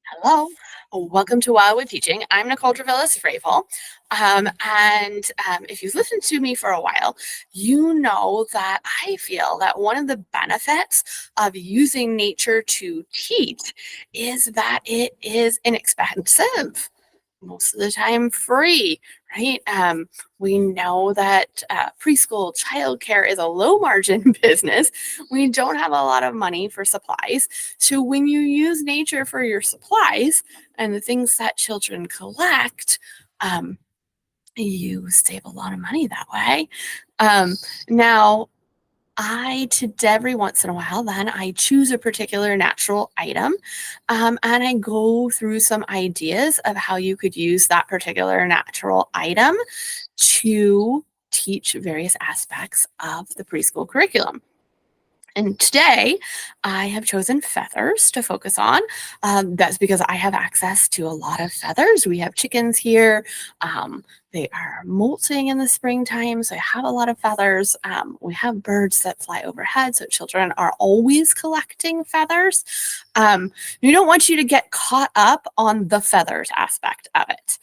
Hello, welcome to Wildwood Teaching. I'm Nicole Travillis Fravel. If you've listened to me for a while, you know that I feel that one of the benefits of using nature to teach is that it is inexpensive, most of the time free, right? We know that preschool childcare is a low margin business. We don't have a lot of money for supplies. So when you use nature for your supplies and the things that children collect, um, you save a lot of money that way. Now, every once in a while, then I choose a particular natural item, and I go through some ideas of how you could use that particular natural item to teach various aspects of the preschool curriculum. And today, I have chosen feathers to focus on. That's because I have access to a lot of feathers. We have chickens here. They are molting in the springtime, so I have a lot of feathers. We have birds that fly overhead, so children are always collecting feathers. We don't want you to get caught up on the feathers aspect of it.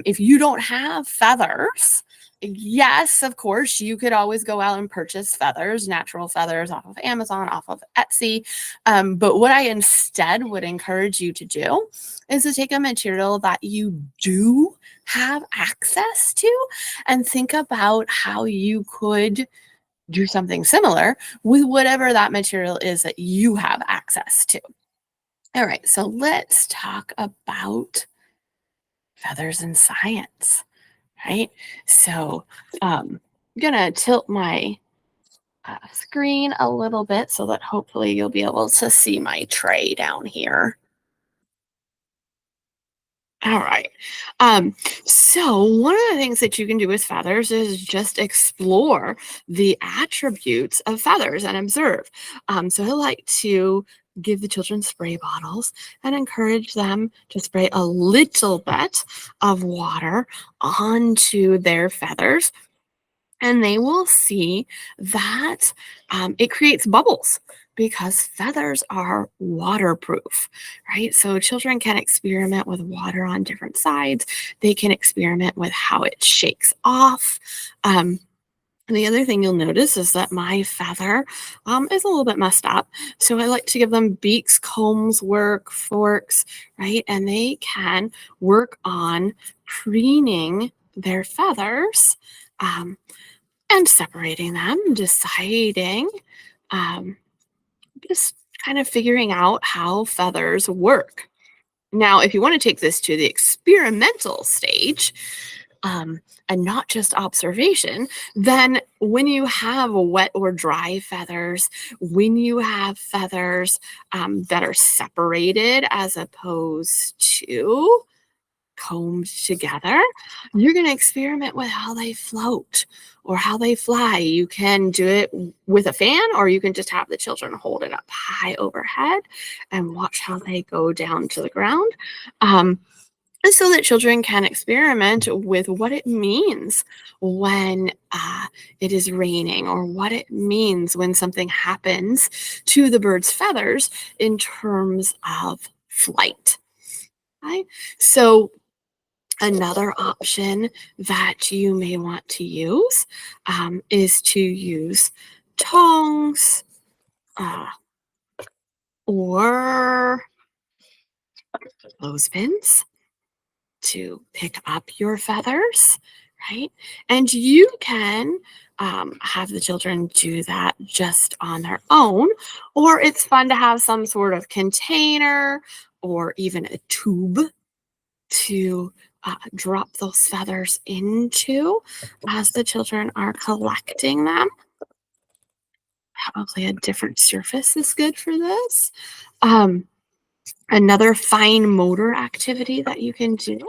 If you don't have feathers, yes, of course, you could always go out and purchase feathers, natural feathers off of Amazon, off of Etsy. But what I instead would encourage you to do is to take a material that you do have access to and think about how you could do something similar with whatever that material is that you have access to. All right, so let's talk about feathers in science, right? So I'm gonna tilt my screen a little bit so that hopefully you'll be able to see my tray down here. All right. Um, so one of the things that you can do with feathers is just explore the attributes of feathers and observe. So I like to give the children spray bottles and encourage them to spray a little bit of water onto their feathers, and they will see that it creates bubbles because feathers are waterproof, right? So children can experiment with water on different sides. They can experiment with how it shakes off. And the other thing you'll notice is that my feather is a little bit messed up. So I like to give them beaks, combs, forks, right? And they can work on preening their feathers. Um, and separating them, deciding, um, just kind of figuring out how feathers work. Now, if you want to take this to the experimental stage, and not just observation, then when you have wet or dry feathers, when you have feathers that are separated as opposed to combed together, you're going to experiment with how they float or how they fly. You can do it with a fan, or you can just have the children hold it up high overhead and watch how they go down to the ground. And so that children can experiment with what it means when it is raining, or what it means when something happens to the bird's feathers in terms of flight. Right? So another option that you may want to use is to use tongs, uh, or clothespins to pick up your feathers, right? And you can have the children do that just on their own, or it's fun to have some sort of container or even a tube to drop those feathers into as the children are collecting them. Probably a different surface is good for this. Um, Another fine motor activity that you can do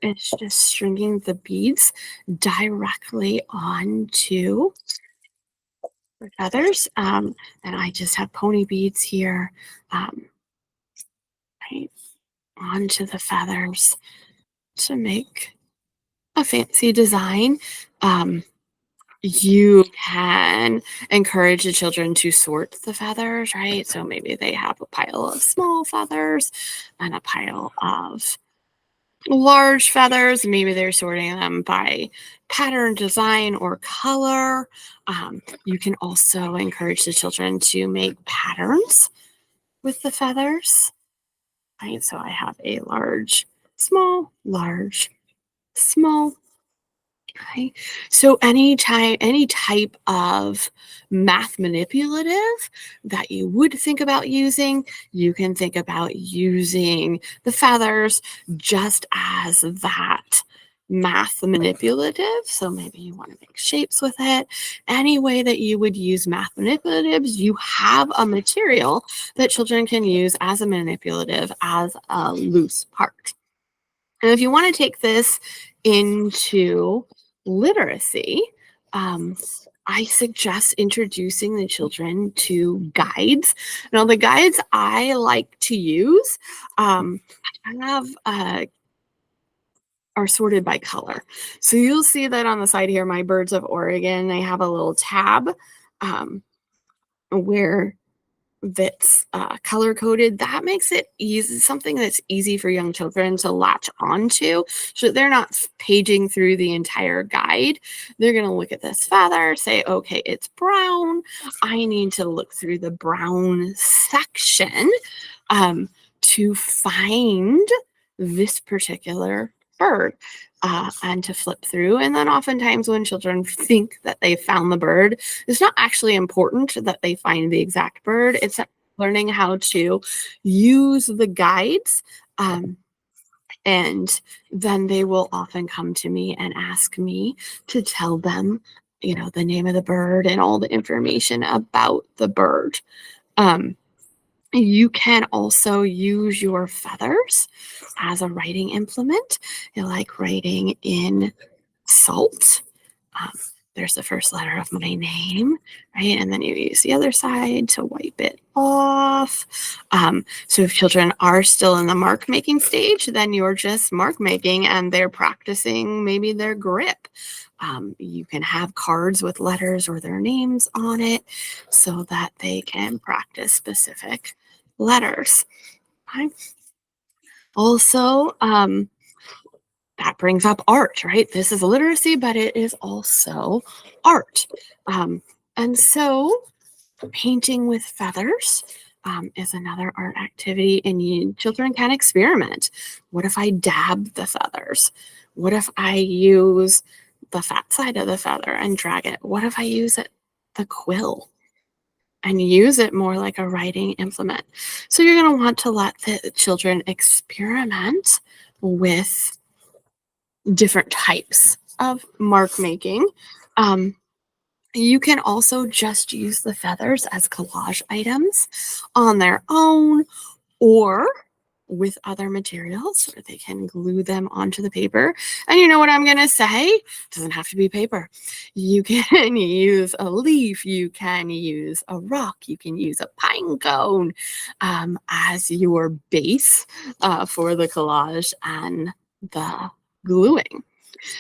is just stringing the beads directly onto the feathers. And I just have pony beads here, um, right onto the feathers to make a fancy design. Um, You can encourage the children to sort the feathers, right? So maybe they have a pile of small feathers and a pile of large feathers. Maybe they're sorting them by pattern, design, or color. You can also encourage the children to make patterns with the feathers, right? So I have a large, small. Okay. So any type of math manipulative that you would think about using, you can think about using the feathers just as that math manipulative. So maybe you want to make shapes with it. Any way that you would use math manipulatives, you have a material that children can use as a manipulative, as a loose part. And if you want to take this into literacy, um, I suggest introducing the children to guides. Now, the guides I like to use um, have are sorted by color. So you'll see that on the side here, my Birds of Oregon, I have a little tab where that's color coded. That makes it easy, something that's easy for young children to latch onto, so they're not paging through the entire guide. They're going to look at this feather, say, okay, it's brown. I need to look through the brown section to find this particular bird. And to flip through. And then oftentimes when children think that they found the bird, it's not actually important that they find the exact bird. It's learning how to use the guides. And then they will often come to me and ask me to tell them, the name of the bird and all the information about the bird. Um, you can also use your feathers as a writing implement. I like writing in salt. Um, there's the first letter of my name, right? And then you use the other side to wipe it off. So if children are still in the mark making stage, then you're just mark making and they're practicing maybe their grip. You can have cards with letters or their names on it so that they can practice specific letters. Okay. Also, that brings up art, right? This is literacy, but it is also art. And so painting with feathers is another art activity, and children can experiment. What if I dab the feathers? What if I use the fat side of the feather and drag it? What if I use the quill and use it more like a writing implement? So you're going to want to let the children experiment with different types of mark making. Um, you can also just use the feathers as collage items on their own or with other materials where they can glue them onto the paper. And you know what I'm going to say? It doesn't have to be paper. You can use a leaf. You can use a rock. You can use a pine cone as your base for the collage and the gluing.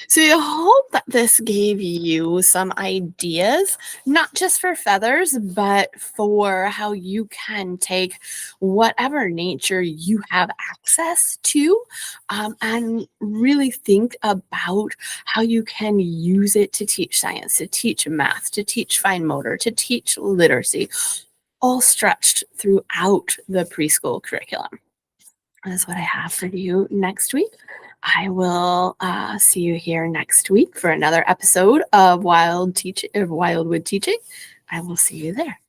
So I hope that this gave you some ideas, not just for feathers, but for how you can take whatever nature you have access to and really think about how you can use it to teach science, to teach math, to teach fine motor, to teach literacy, all stretched throughout the preschool curriculum. That's what I have for you next week. I will see you here next week for another episode of Wildwood Teaching. I will see you there.